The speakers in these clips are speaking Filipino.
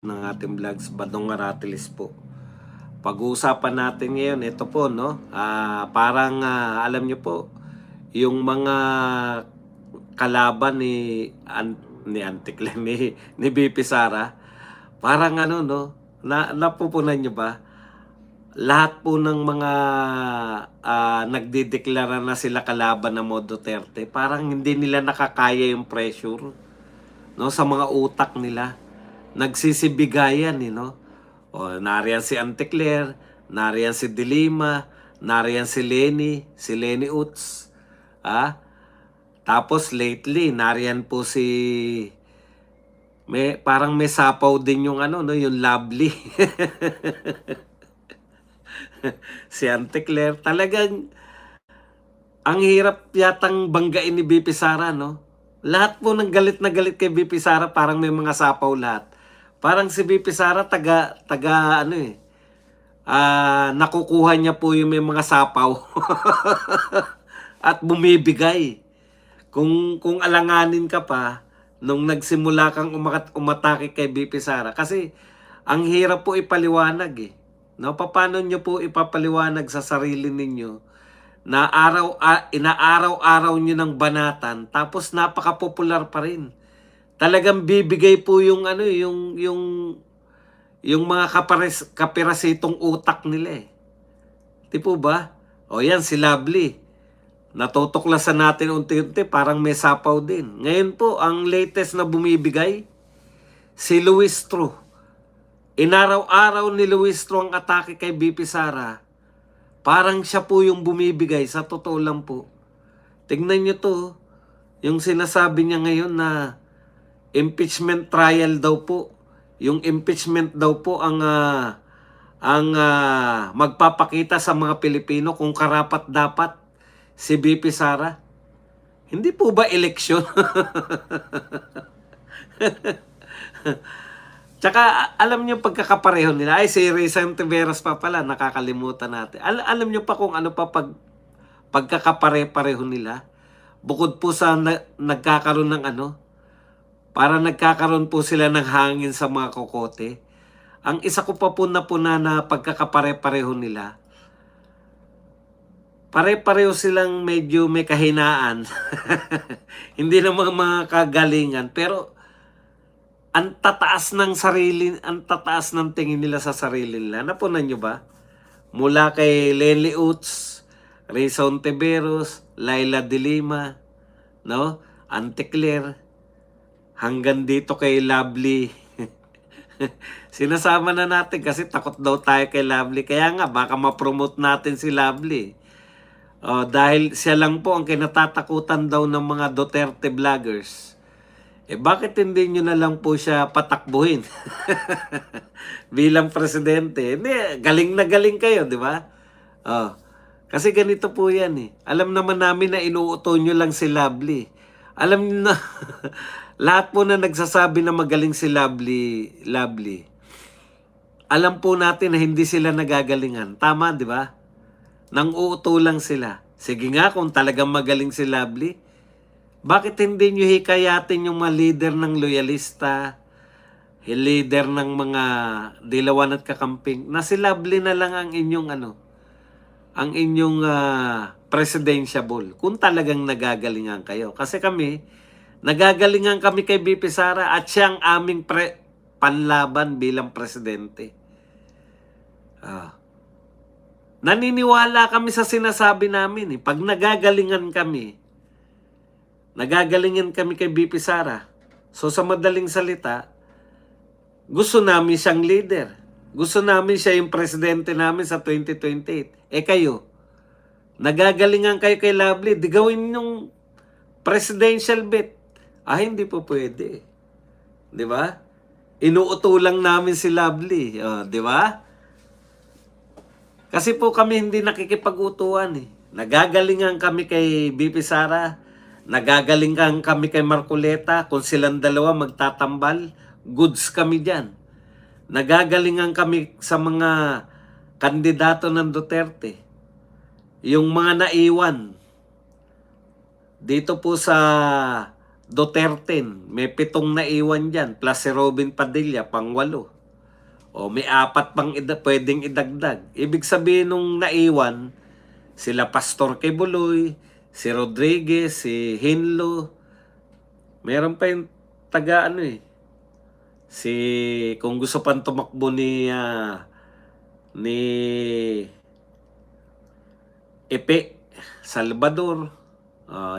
ng ating vlogs, Badong Aratilis po. Pag-uusapan natin ngayon, ito po, no? Parang alam nyo po, yung mga kalaban ni Antikle, ni BP Sara, parang ano, no? Napupunan nyo ba? Lahat po ng mga nagdideklara na sila kalaban ng Mo Duterte, parang hindi nila nakakaya yung pressure, no, sa mga utak nila. Nagsisibigayan, no? O, nariyan si Antecler, nariyan si Dilima, nariyan si Lenny Utz. Tapos lately, nariyan po parang may sapaw din yung ano, no, yung Lovely. Si Antecler, talagang ang hirap yatang banggain ni BP Sara, no? Lahat po ng galit na galit kay BP Sara, parang may mga sapaw lahat. Parang si BP Sara taga ano nakukuha niya po yung may mga sapaw at bumibigay. Kung alanganin ka pa nung nagsimula kang umatake kay BP Sara, kasi ang hirap po ipaliwanag eh. No, paano niyo po ipapaliwanag sa sarili ninyo na inaaraw-araw niyo ng banatan tapos napaka-popular pa rin. Talagang bibigay po yung ano yung mga kapirasitong utak nila eh. Di po ba? O yan, si Lovely. Natutuklasan natin unti-unti, parang may sapaw din. Ngayon po, ang latest na bumibigay, si Luis Tru. Inaraw-araw ni Luis Tru ang atake kay BP Sara. Parang siya po yung bumibigay, sa totoo lang po. Tingnan nyo to, yung sinasabi niya ngayon na impeachment trial daw po. Yung impeachment daw po ang magpapakita sa mga Pilipino kung karapat dapat si BP Sara. Hindi po ba eleksyon? Tsaka alam niyo pagkakapareho nila. Ay, si Risa Ontiveros pa pala, nakakalimutan natin. Alam niyo pa kung ano pa pagkakapare-pareho nila. Bukod po sa nagkakaroon ng ano, para nagkakaroon po sila ng hangin sa mga kokote. Ang isa ko pa po na pagkakapare-pareho nila, pare-pareho silang medyo may kahinaan. Hindi naman mga kagalingan, pero ang tataas ng tingin nila sa sarili nila. Napunan nyo ba? Mula kay Lenny Utz, Risa Ontiveros, Laila de Lima, no? Antecler, hanggang dito kay Lovely. Sinasama na natin kasi takot daw tayo kay Lovely. Kaya nga, baka ma-promote natin si Lovely. Dahil siya lang po ang kinatatakutan daw ng mga Duterte vloggers. Bakit hindi nyo na lang po siya patakbuhin bilang presidente? Hindi, galing na galing kayo, di ba? Kasi ganito po yan eh. Alam naman namin na inuuto nyo lang si Lovely. Alam nyo na, lahat po na nagsasabi na magaling si Lovely, alam po natin na hindi sila nagagalingan. Tama, di ba? Nang uuto lang sila. Sige nga, kung talagang magaling si Lovely, bakit hindi nyo hikayatin yung mga leader ng loyalista, leader ng mga dilawan at kakamping, na si Lovely na lang ang inyong ang inyong presidentiable, kung talagang nagagalingan kayo. Kasi kami, nagagalingan kami kay BP Sara at siya ang aming panlaban bilang presidente. Naniniwala kami sa sinasabi namin. Pag nagagalingan kami kay BP Sara. So sa madaling salita, gusto namin siyang leader. Gusto namin siya yung presidente namin sa 2028. Kayo, nagagalingan kayo kay Lovely, di gawin yung presidential bet. Hindi po pwede. Di ba? Inuuto lang namin si Lovely. Di ba? Kasi po kami hindi nakikipag-utuan eh. Nagagalingan kami kay BP Sara. Nagagalingan kami kay Marcoleta. Kung silang dalawa magtatambal, goods kami dyan. Nagagalingan kami sa mga kandidato ng Duterte. Yung mga naiwan dito po sa Duterte. May 7 na iwan dyan, plus si Robin Padilla, pang 8. O may 4 pang pwedeng idagdag. Ibig sabihin nung naiwan, sila Pastor Quebuloy, si Rodriguez, si Hinlo. Meron pa yung taga ano eh. Si, kung gusto pang tumakbo ni Epe Salvador.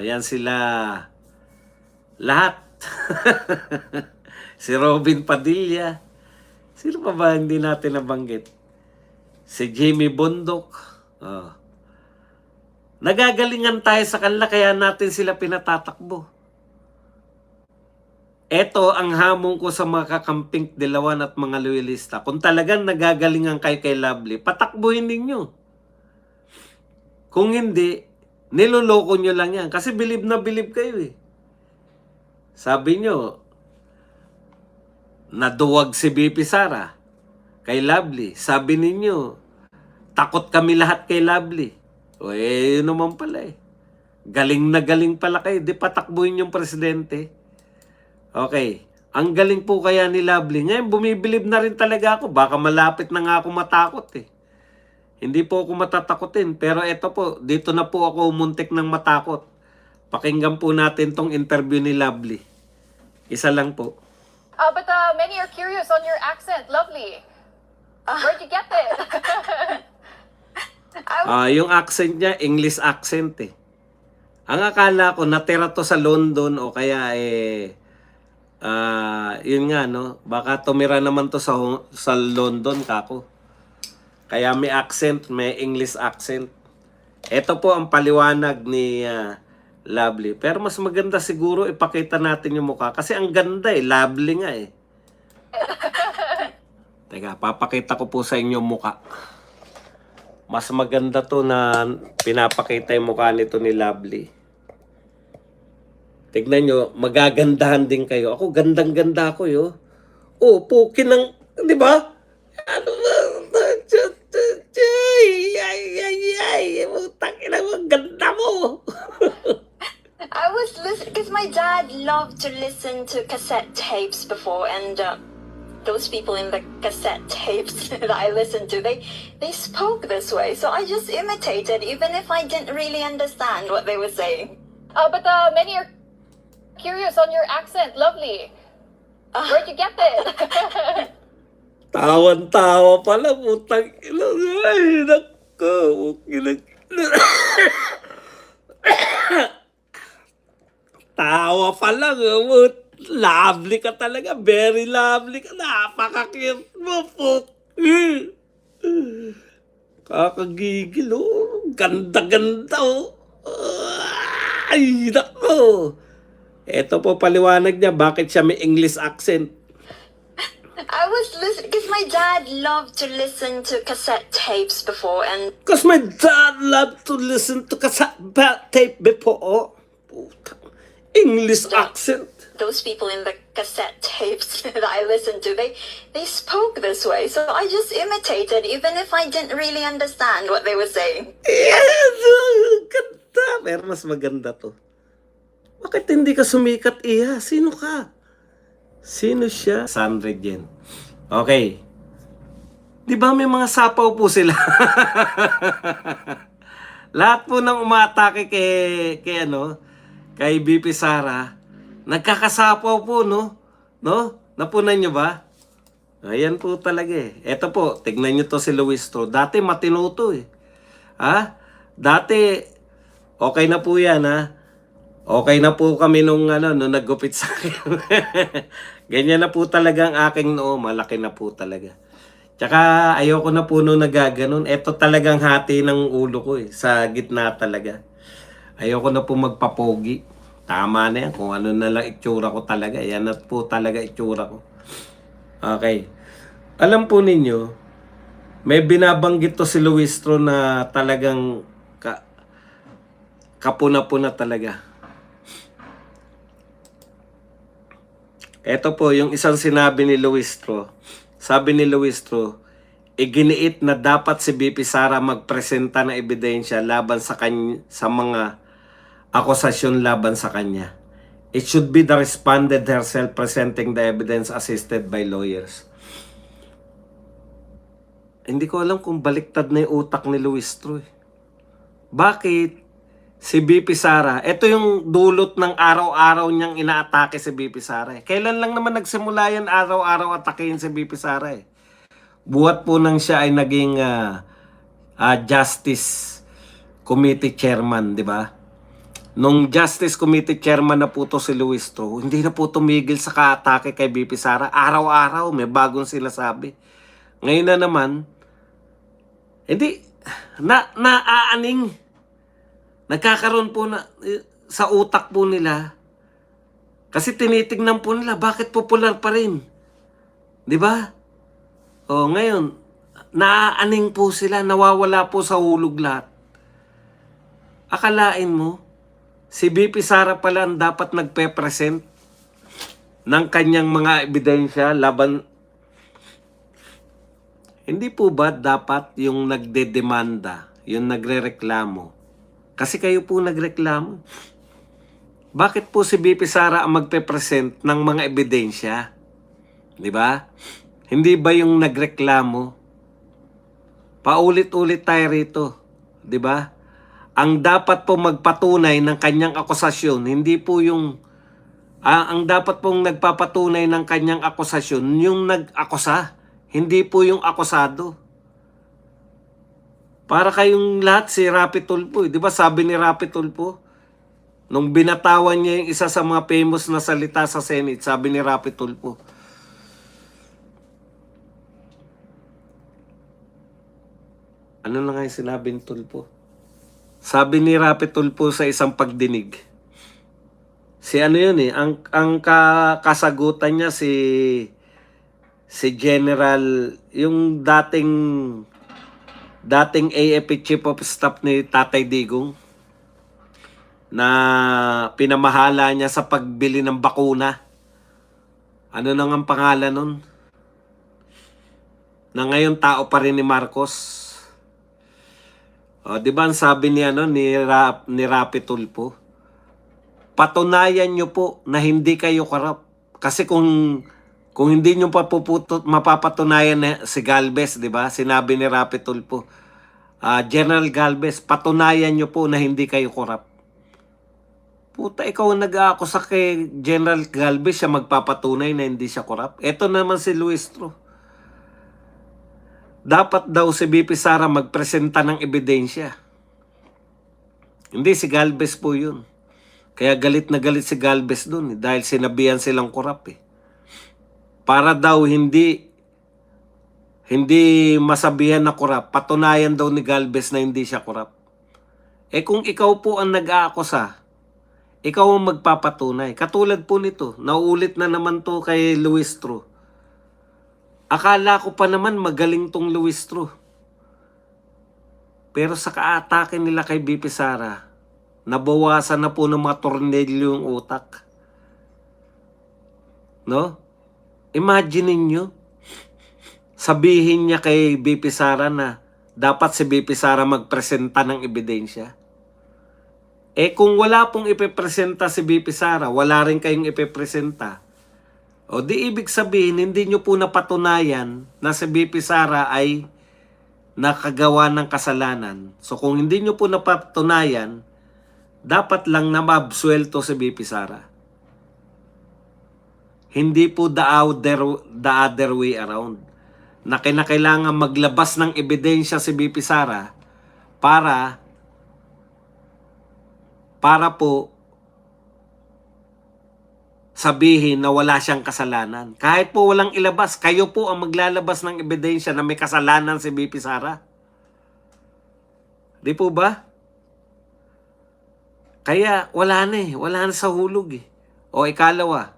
Yan sila lahat. Si Robin Padilla. Sino pa ba hindi natin nabanggit? Si Jimmy Bondok. Nagagalingan tayo sa kanila kaya natin sila pinatatakbo. Ito ang hamon ko sa mga kakamping dilawan at mga loyalista. Kung talagang nagagalingan kayo kay Lovely, patakbuhin ninyo. Kung hindi, niloloko nyo lang yan. Kasi bilib na bilib kayo eh. Sabi nyo, naduwag si BP Sara kay Lovely. Sabi ninyo, takot kami lahat kay Lovely. O yun naman pala eh. Galing na galing pala kayo. Di patakbuhin yung presidente. Okay. Ang galing po kaya ni Lovely. Ngayon, bumibilib na rin talaga ako. Baka malapit na nga ako matakot eh. Hindi po ako matatakotin. Pero eto po, dito na po ako umuntik ng matakot. Pakinggan po natin tong interview ni Lovely. Isa lang po. But many are curious on your accent. Lovely. Where'd you get it? Yung accent niya, English accent eh. Ang akala ko, natira to sa London o kaya yun nga no, baka tumira naman to sa London kako. Kaya may accent, may English accent. Ito po ang paliwanag ni Lovely. Pero mas maganda siguro ipakita natin yung mukha. Kasi ang ganda eh, Lovely nga eh. Teka, papakita ko po sa inyo yung mukha. Mas maganda to na pinapakita yung mukha nito ni Lovely. Tignan nyo, magagandahan din kayo. Ako, gandang-ganda ako yo. Oh, puki ng, di ba? Ano ba? Tangina mo, ganda mo. I was listening because my dad loved to listen to cassette tapes before, and those people in the cassette tapes that I listened to, they spoke this way, so I just imitated, even if I didn't really understand what they were saying. But many are curious on your accent. Lovely. Where'd you get it? Tawan-tawa pala, putang ina. Ay, nako. Tawa pa lang. Lovely ka talaga. Very lovely ka. Napaka-cute mo po. Kakagigil oh. Ganda-ganda oh. Ay, nako. Ito po paliwanag niya bakit siya may English accent. I was listening because my dad loved to listen to cassette tapes before, and Because my dad loved to listen to cassette tape before. English accent. those people in the cassette tapes that I listened to, they spoke this way, so I just imitated, even if I didn't really understand what they were saying. Yes! Ganda! Pero mas maganda to. Bakit hindi ka sumikat, Iha? Sino ka? Sino siya? Sandra Jen. Okay. Di ba may mga sapaw po sila? Lahat po nang umatake kay BP Sara, nagkakasapaw po, no? Napunan nyo ba? Ayan po talaga eh. Eto po, tignan nyo to si Luis to. Dati matinuto eh. Ha? Dati, okay na po yan ha. Okay na po kami nung naggupit sa akin. Ganyan na po talaga ang aking noo. Malaki na po talaga. Tsaka ayoko na po nung nagaganon. Ito talagang hati ng ulo ko eh. Sa gitna talaga. Ayoko na po magpapogi. Tama na yan. Kung ano na lang itsura ko talaga. Yan na po talaga itsura ko. Okay. Alam po ninyo, may binabanggit to si Luistro na talagang kapuna-puna talaga. Ito po, yung isang sinabi ni Luistro. Sabi ni Luistro, iginiit na dapat si BP Sara magpresenta ng ebidensya laban sa mga akusasyon laban sa kanya. It should be the respondent herself presenting the evidence assisted by lawyers. Hindi ko alam kung baliktad na yung utak ni Luistro eh. Bakit si BP Sara, ito yung dulot ng araw-araw niyang inaatake si BP Sara eh. Kailan lang naman nagsimula yan araw-araw atakein si BP Sara eh. Buhat po nang siya ay naging Justice Committee Chairman, di ba? Nung Justice Committee Chairman na po to si Luistro, hindi na po tumigil sa kaatake kay BP Sara. Araw-araw may bagong sinasabi. Ngayon na naman, hindi, naaaning, nagkakaroon po na, sa utak po nila, kasi tinitignan po nila, bakit popular pa rin? Di ba? O ngayon, naaaning po sila, nawawala po sa hulog lahat. Akalain mo, si BP Sara pala ang dapat nagpe-present ng kanyang mga ebidensya laban. Hindi po ba dapat yung nagdedemanda, yung nagrereklamo? Kasi kayo po nagreklamo. Bakit po si BP Sara ang magpe-present ng mga ebidensya? Di ba? Hindi ba yung nagreklamo? Paulit-ulit tayo rito. Di ba? Ang dapat po magpatunay ng kanyang akusasyon, hindi po yung ang dapat pong nagpapatunay ng kanyang akusasyon, yung nag-akusa, hindi po yung akusado. Para kayong lahat si Rapi Tulfo, di ba sabi ni Rapi Tulfo, nung binatawan niya yung isa sa mga famous na salita sa Senate, sabi ni Rapi Tulfo, ano na nga yung sinabi ni Tulfo? Sabi ni Rapi Tulfo sa isang pagdinig, si ano yun eh, ang kasagutan niya si General, yung dating AFP Chief of Staff ni Tatay Digong, na pinamahala niya sa pagbili ng bakuna. Ano nang ang pangalan nun? Na ngayon tao pa rin ni Marcos. O, di ba ang sabi ni Rapi Tulfo? Patunayan nyo po na hindi kayo korap. Kasi kung hindi nyo mapapatunayan na si Galvez, di ba? Sinabi ni Rapi Tulfo, General Galvez, patunayan nyo po na hindi kayo korap. Puta, ikaw ang nag-aakusa kay General Galvez, siya magpapatunay na hindi siya korap. Ito naman si Luistro. Dapat daw si BP Sara magpresenta ng ebidensya. Hindi, si Galvez po yun. Kaya galit na galit si Galvez dun dahil sinabihan silang korap eh. Para daw hindi masabihan na korap, patunayan daw ni Galvez na hindi siya korap. Eh kung ikaw po ang nag-aakusa, ikaw ang magpapatunay. Katulad po nito, nauulit na naman to kay Luistro. Akala ko pa naman magaling tong Luistro. Pero sa kaatake nila kay BP Sara, nabawasan na po ng mga tornilyo yung utak. No? Imagine niyo, sabihin niya kay BP Sara na dapat si BP Sara magpresenta ng ebidensya. Eh kung wala pong ipepresenta si BP Sara, wala rin kayong ipepresenta. O di ibig sabihin, hindi nyo po napatunayan na si BP Sara ay nakagawa ng kasalanan. So kung hindi nyo po napatunayan, dapat lang na mabsuelto si BP Sara. Hindi po the other way around. Na kinakailangan maglabas ng ebidensya si BP Sara para po sabihin na wala siyang kasalanan. Kahit po walang ilabas, kayo po ang maglalabas ng ebidensya na may kasalanan si BP Sara. Di po ba? Kaya wala na sa hulog eh. O ikalawa,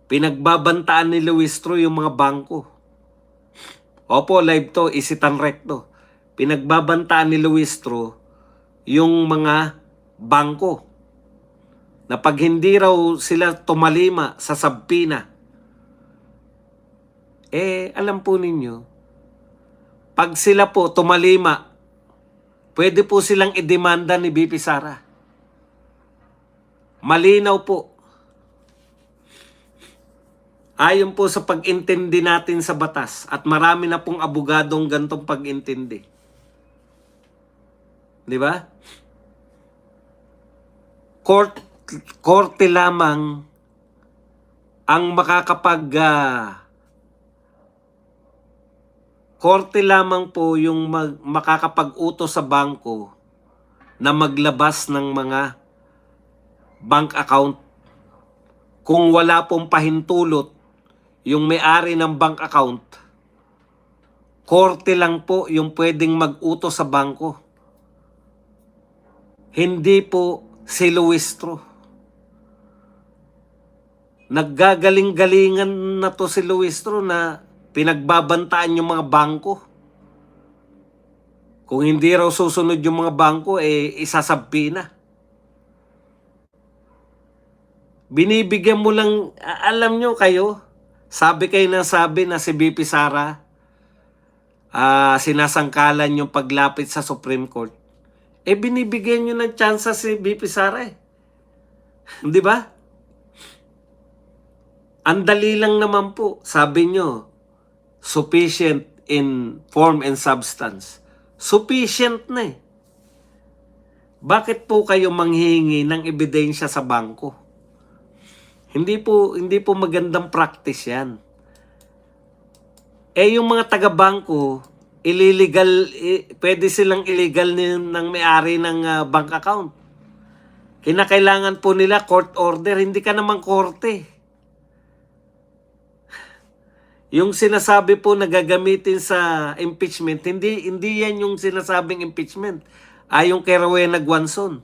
pinagbabantaan ni Luistro yung mga bangko. Opo, live to, isitan recto. Pinagbabantaan ni Luistro yung mga bangko na pag hindi raw sila tumalima sa sabpina, alam po ninyo, pag sila po tumalima, pwede po silang idemanda ni BP Sara. Malinaw po. Ayon po sa pag-intindi natin sa batas at marami na pong abogadong gantong pag-intindi. Di ba? Korte lamang ang korte lamang po yung makakapag-utos sa bangko na maglabas ng mga bank account kung wala pong pahintulot yung may-ari ng bank account. Korte lang po yung pwedeng mag-utos sa bangko. Hindi po si Luistro. Naggagaling-galingan na to si Luistro na pinagbabantaan yung mga bangko. Kung hindi raw susunod yung mga bangko, isasabi na. Binibigyan mo lang, alam nyo kayo, sabi kayo na sabi na si BP Sara, sinasangkalan yung paglapit sa Supreme Court. Binibigyan nyo ng tsansa si BP Sara eh. Di ba? Ang dali lang naman po, sabi nyo, sufficient in form and substance. Sufficient na eh. Bakit po kayo manghihingi ng ebidensya sa bangko? Hindi po magandang practice yan. Yung mga taga-bangko, pwede silang illegal ng may-ari ng bank account. Kinakailangan po nila court order, hindi ka naman korte. Yung sinasabi po na gagamitin sa impeachment, hindi yan yung sinasabing impeachment. Yung kay Rowena Guanzon.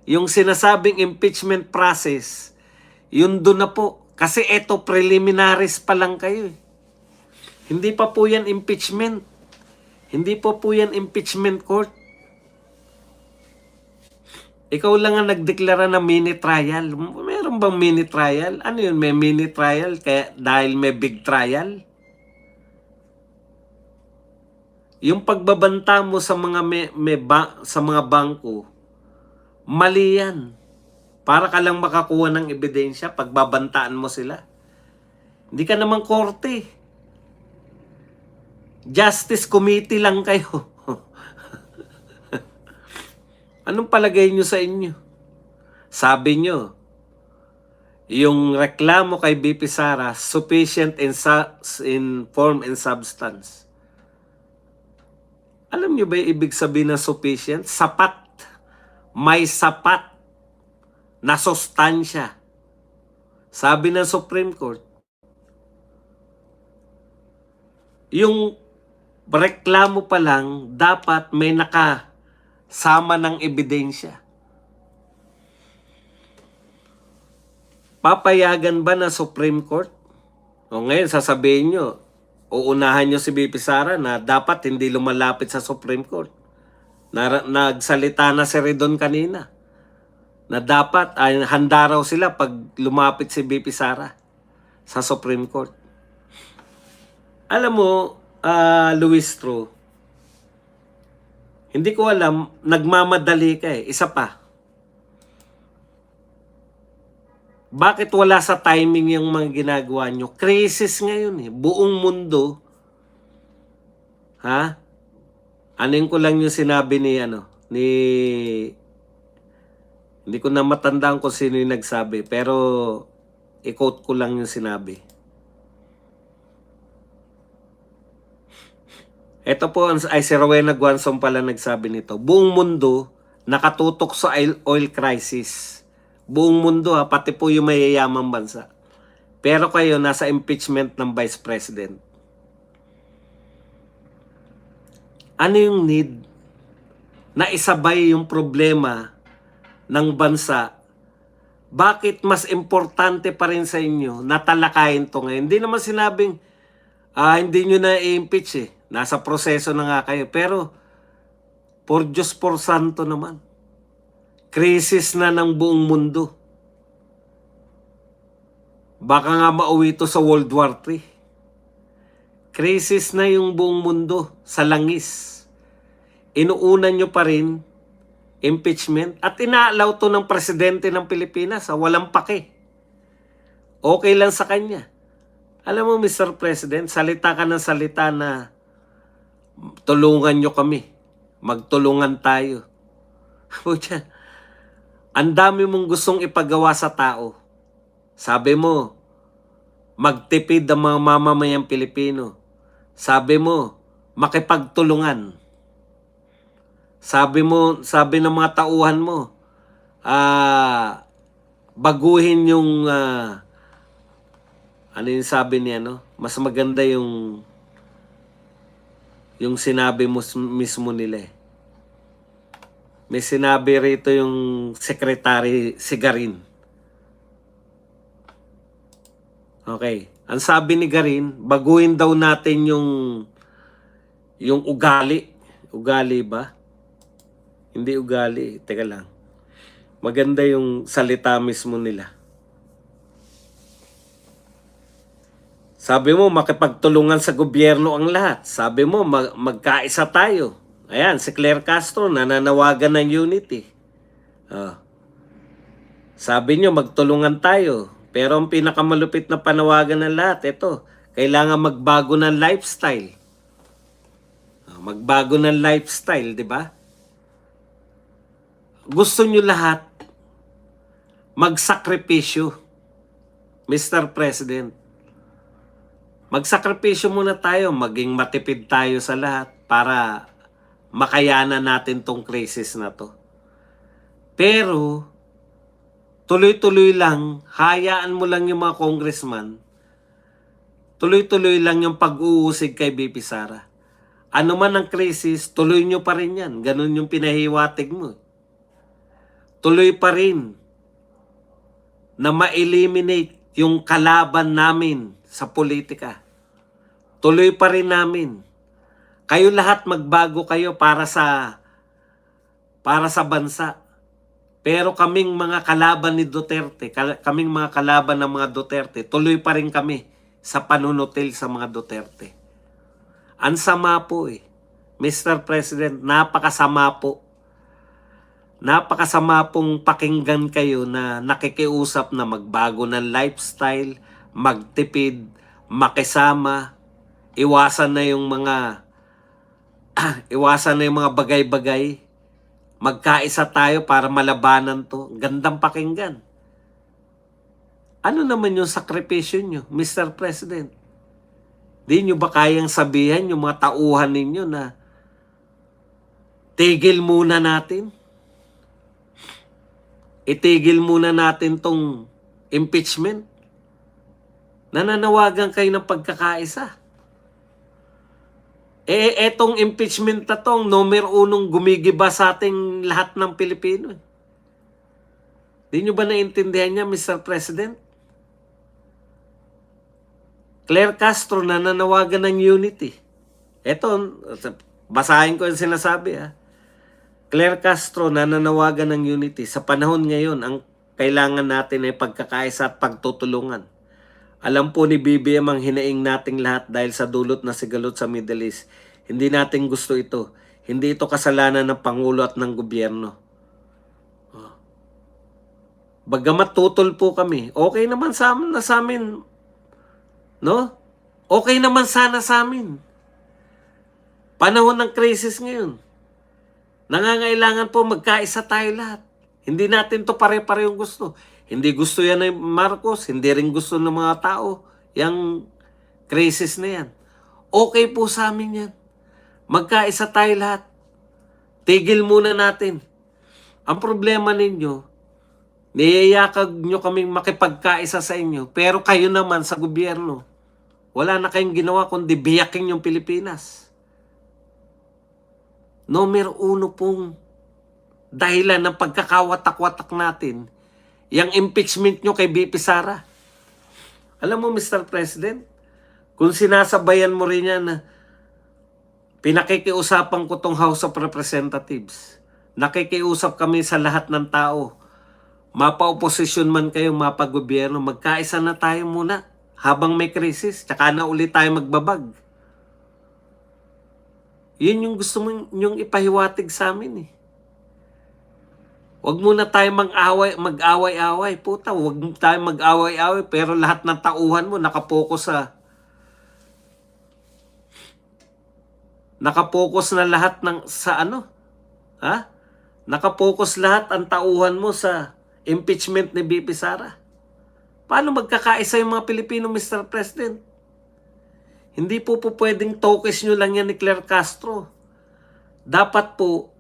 Yung sinasabing impeachment process, yun doon na po. Kasi eto preliminaries pa lang kayo eh. Hindi pa po yan impeachment. Hindi pa po yan impeachment court. Ikaw lang ang nagdeklara ng mini trial. Meron bang mini trial? Ano yun? May mini trial kaya dahil may big trial? Yung pagbabanta mo sa mga sa mga bangko, mali yan. Para ka lang makakuha ng ebidensya, pagbabantaan mo sila. Hindi ka naman korte. Justice Committee lang kayo. Anong palagay nyo sa inyo? Sabi nyo, yung reklamo kay BP Sara, sufficient in form and substance. Alam nyo ba yung ibig sabihin ng sufficient? Sapat. May sapat na sustansya. Sabi ng Supreme Court, yung reklamo pa lang, dapat may nakasama ng ebidensya. Papayagan ba na Supreme Court? O ngayon, sasabihin nyo, uunahan nyo si BP Sara na dapat hindi lumalapit sa Supreme Court. Nagsalita na si Redon kanina na dapat, handa raw sila pag lumapit si BP Sara sa Supreme Court. Alam mo, Luistro, hindi ko alam, nagmamadali ka eh. Isa pa. Bakit wala sa timing yung mga ginagawa nyo? Crisis ngayon eh. Buong mundo. Ha? Anin ko lang yung sinabi hindi ko na matandaan kung sino yung nagsabi, pero i-quote ko lang yung sinabi. Ito po ay si Rowena Guanzon pala nagsabi nito. Buong mundo nakatutok sa oil crisis. Buong mundo pati po yung mayayamang bansa. Pero kayo nasa impeachment ng Vice President. Ano yung need na isabay yung problema ng bansa? Bakit mas importante pa rin sa inyo na talakayin to ngayon? Hindi naman sinabing hindi nyo na i-impeach eh. Nasa proseso na nga kayo. Pero por Diyos por Santo naman. Krisis na ng buong mundo. Baka nga mauwi to sa World War III. Krisis na yung buong mundo sa langis. Inuunan nyo pa rin impeachment at inaalaw to ng presidente ng Pilipinas. Walang pake. Okay lang sa kanya. Alam mo, Mr. President, salita ka ng salita na tulungan nyo kami. Magtulungan tayo. Pucha, ang dami mong gustong ipagawa sa tao. Sabi mo, magtipid ang mga mamamayang Pilipino. Sabi mo, makipagtulungan. Sabi ng mga tauhan mo, baguhin yung, ano yung sabi niya, no? Mas maganda yung sinabi mo mismo nila eh. May sinabi rito yung Secretary Sigarin. Okay. Ang sabi ni Garin, baguhin daw natin yung ugali. Ugali ba? Hindi ugali. Teka lang. Maganda yung salita mismo nila. Sabi mo, makipagtulungan sa gobyerno ang lahat. Sabi mo, magkaisa tayo. Ayan, si Claire Castro, nananawagan ng unity. Sabi nyo, magtulungan tayo. Pero ang pinakamalupit na panawagan ng lahat, ito, kailangan magbago ng lifestyle. Magbago ng lifestyle, di ba? Gusto nyo lahat magsakripisyo, Mr. President. Magsakripisyo muna tayo, maging matipid tayo sa lahat para makayanan natin tong crisis na to. Pero, tuloy-tuloy lang, hayaan mo lang yung mga congressman, tuloy-tuloy lang yung pag-uusig kay BP Sara. Ano man ang crisis, tuloy nyo pa rin yan. Ganun yung pinahiwatig mo. Tuloy pa rin na ma-eliminate yung kalaban namin sa politika. Tuloy pa rin namin. Kayo lahat magbago kayo para sa bansa. Pero kaming mga kalaban ni Duterte, kaming mga kalaban ng mga Duterte, tuloy pa rin kami sa panunutil sa mga Duterte. Ang sama po eh. Mr. President, napakasama po. Napakasama pong pakinggan kayo na nakikiusap na magbago ng lifestyle, magtipid, makisama, iwasan na yung mga bagay-bagay. Magkaisa tayo para malabanan to. Gandang pakinggan. Ano naman yung sakripisyo nyo, Mr. President? Di nyo ba kayang sabihan yung mga tauhan ninyo na tigil muna natin? Itigil muna natin tong impeachment? Nananawagan kayo ng pagkakaisa. Etong impeachment na tong numero 1 gumigiba sa ating lahat ng Pilipino. Di nyo ba naintindihan niya, Mr. President? Claire Castro nananawagan ng unity. Eto, basahin ko yung sinasabi ha. Claire Castro nananawagan ng unity. Sa panahon ngayon, ang kailangan natin ay pagkakaisa at pagtutulungan. Alam po ni BBM ang hinaing nating lahat dahil sa dulot na sigalot sa Middle East. Hindi natin gusto ito. Hindi ito kasalanan ng Pangulo at ng gobyerno. Bagamat tutol po kami, okay naman sa amin. No? Okay naman sana sa amin. Panahon ng crisis ngayon. Nangangailangan po magkaisa tayo lahat. Hindi natin to pare-parehong gusto. Hindi gusto yan ng Marcos, hindi rin gusto ng mga tao yung crisis na yan. Okay po sa amin yan. Magkaisa tayo lahat. Tigil muna natin. Ang problema ninyo, niyayakag nyo kaming makipagkaisa sa inyo, pero kayo naman sa gobyerno, wala na kayong ginawa kundi biyakin yung Pilipinas. Numero 1 pong dahilan ng pagkakawatak-watak natin, yung impeachment nyo kay BP Sara. Alam mo, Mr. President, kung sinasabayan mo rin yan na pinakikiusapan ko tong House of Representatives, nakikiusap kami sa lahat ng tao, mapa-oposisyon man kayo, mapa-gobyerno, magkaisa na tayo muna habang may krisis, tsaka na ulit tayo magbabag. Yun yung gusto mong ipahiwatig sa amin eh. Huwag muna tayo mag-away-away. Puta, huwag tayo mag-away-away. Pero lahat ng tauhan mo nakapokus na lahat sa ano? Ha? Nakapokus lahat ang tauhan mo sa impeachment ni BP Sara. Paano magkakaisa yung mga Pilipino, Mr. President? Hindi po pwedeng tokes nyo lang yan ni Claire Castro. Dapat po,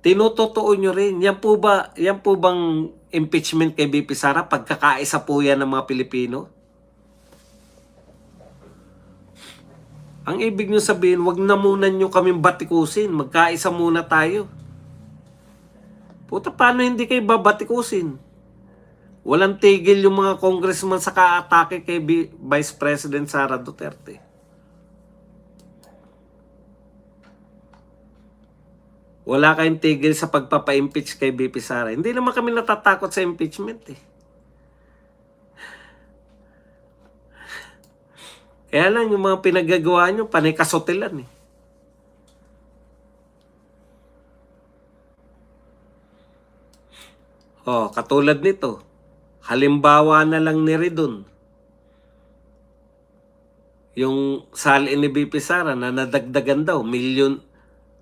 tinutotoo nyo rin. Yan po bang impeachment kay BP Sara? Pagkakaisa po yan ng mga Pilipino? Ang ibig nyo sabihin, wag na muna nyo kaming batikusin. Magkaisa muna tayo. Puta, paano hindi kayo babatikusin? Walang tigil yung mga congressman sa kaatake kay Vice President Sara Duterte. Wala kayong tigil sa pagpapa-impeach kay BP Sara. Hindi naman kami natatakot sa impeachment eh. Kaya lang yung mga pinagagawa nyo, panay kasotelan eh. Oh, katulad nito. Halimbawa na lang ni Ridon. Yung salin ni BP Sara na nadagdagan daw,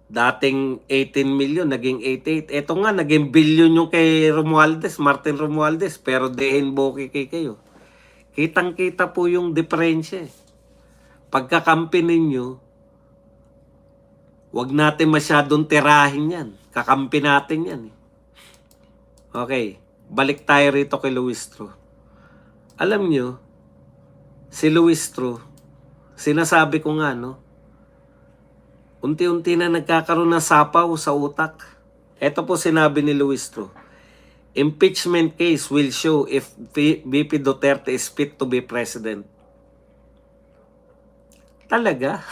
dating 18 million, naging 88. Ito nga, naging billion yung kay Martin Romualdez, pero dehin boki kayo. Kitang-kita po yung diferensya eh. Pagkakampi ninyo, wag natin masyadong tirahin yan. Kakampi natin yan eh. Okay, balik tayo rito kay Luistro. Alam nyo, si Luistro, sinasabi ko nga, no? Unti-unti na nagkakaroon ng sapaw sa utak. Ito po sinabi ni Luistro. Impeachment case will show if BP Duterte is fit to be president. Talaga?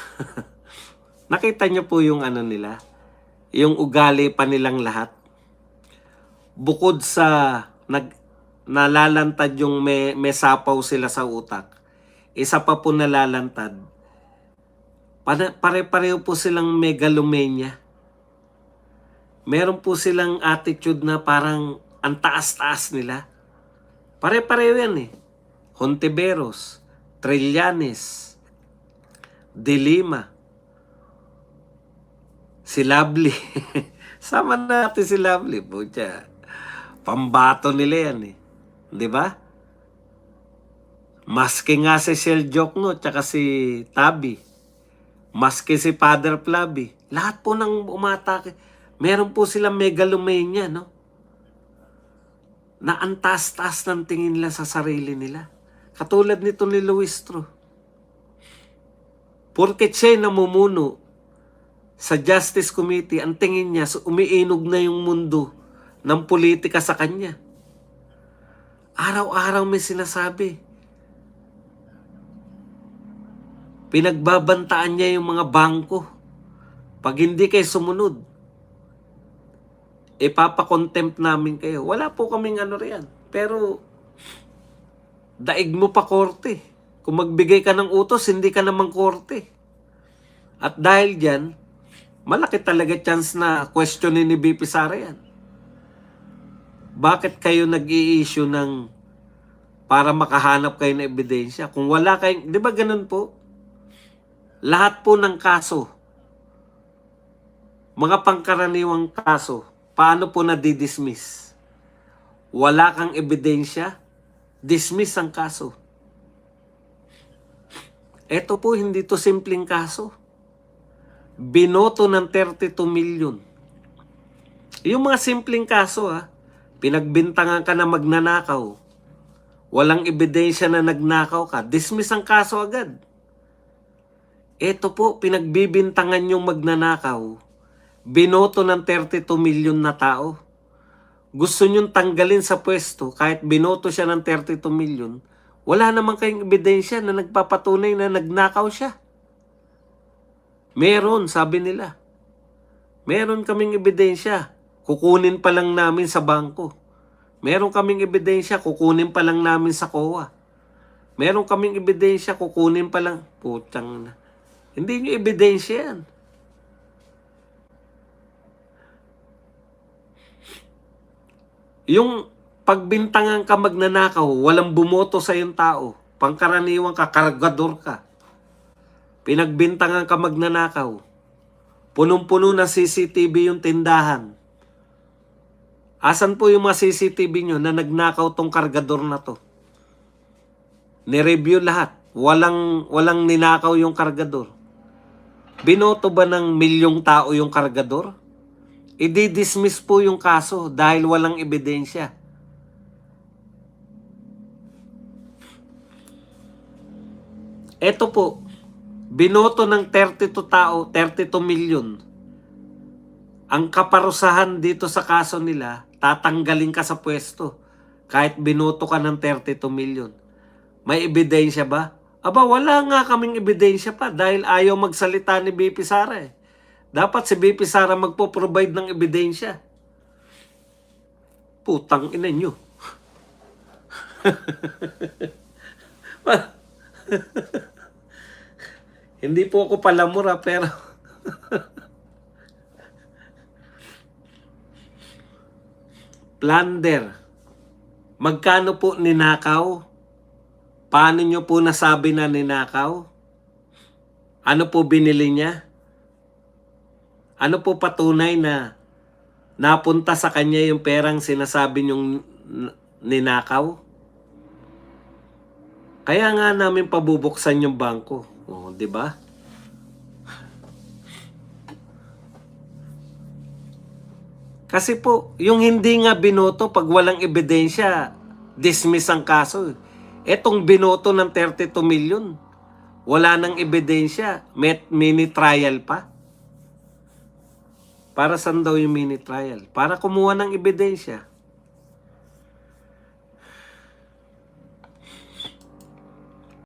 Nakita niyo po yung ano nila? Yung ugali pa nilang lahat? Bukod sa nalalantad yung may sapaw sila sa utak, isa pa po nalalantad. Pare-pareho po silang megalomania. Meron po silang attitude na parang ang taas-taas nila. Pare-pareho yan eh. Hontiveros, Trillanes, De Lima, si Lovely. Sama natin si Lovely. Pucha, pambato nila yan eh. Di ba? Maski nga si Shell Jokno tsaka si Tabi. Maski si Father Flavi. Lahat po ng umatake. Meron po silang megalomania, no? Na ang taas-taas ng tingin nila sa sarili nila. Katulad nito ni Luistro. Porket siya namumuno sa Justice Committee, ang tingin niya, umiinog na yung mundo ng politika sa kanya. Araw-araw may sinasabi. Pinagbabantaan niya yung mga bangko. Pag hindi kayo sumunod, ipapakontempt namin kayo. Wala po kaming ano riyan. Pero, daig mo pa korte. Kung magbigay ka ng utos, hindi ka naman korte. At dahil dyan, malaki talaga chance na questionin ni BP Sara yan. Bakit kayo nag-i-issue ng para makahanap kayo ng ebidensya? Kung wala kayong, di ba ganun po? Lahat po ng kaso, mga pangkaraniwang kaso, paano po na-dismiss? Wala kang ebidensya, dismiss ang kaso. Ito po, hindi to simpleng kaso. Binoto ng 32 million. Yung mga simpleng kaso, pinagbintangan ka na magnanakaw, walang ebidensya na nagnakaw ka, dismiss ang kaso agad. Ito po, pinagbibintangan yung magnanakaw, binoto ng 32 million na tao. Gusto nyong tanggalin sa pwesto, kahit binoto siya ng 32 million, wala naman kayong ebidensya na nagpapatunay na nagnakaw siya. Meron, sabi nila. Meron kaming ebidensya, kukunin pa lang namin sa bangko. Meron kaming ebidensya, kukunin pa lang namin sa COA. Meron kaming ebidensya, kukunin pa lang. Putang na. Hindi nyo ebidensya yan. Yung pagbintangan ka magnanakaw, walang bumoto sa yung tao. Pangkaraniwan ka, kargador ka. Pinagbintangan ka magnanakaw. Punong-puno ng CCTV yung tindahan. Asan po yung mga CCTV nyo na nagnakaw tong kargador na to? Ni-review lahat. Walang ninakaw yung kargador. Binoto ba ng milyong tao yung kargador? I-dismiss po yung kaso dahil walang ebidensya. Eto po, binoto ng 32 tao, 32 million. Ang kaparusahan dito sa kaso nila, tatanggalin ka sa pwesto kahit binoto ka ng 32 million. May ebidensya ba? Aba, wala nga kaming ebidensya pa dahil ayaw magsalita ni BP Sara eh. Dapat si BP Sara magpo-provide ng ebidensya. Putang ina nyo. Hindi po ako palamura pero plunder. Magkano po ninakaw? Paano nyo po nasabi na ninakaw? Ano po binili niya? Ano po patunay na napunta sa kanya yung perang sinasabi nyong ninakaw? Kaya nga namin pabubuksan yung bangko. Oh, di ba? Kasi po, yung hindi nga binoto pag walang ebidensya, dismiss ang kaso. Etong binoto ng 32 million, wala nang ebidensya, mini trial pa. Para saan daw yung mini trial? Para kumuha ng ebidensya.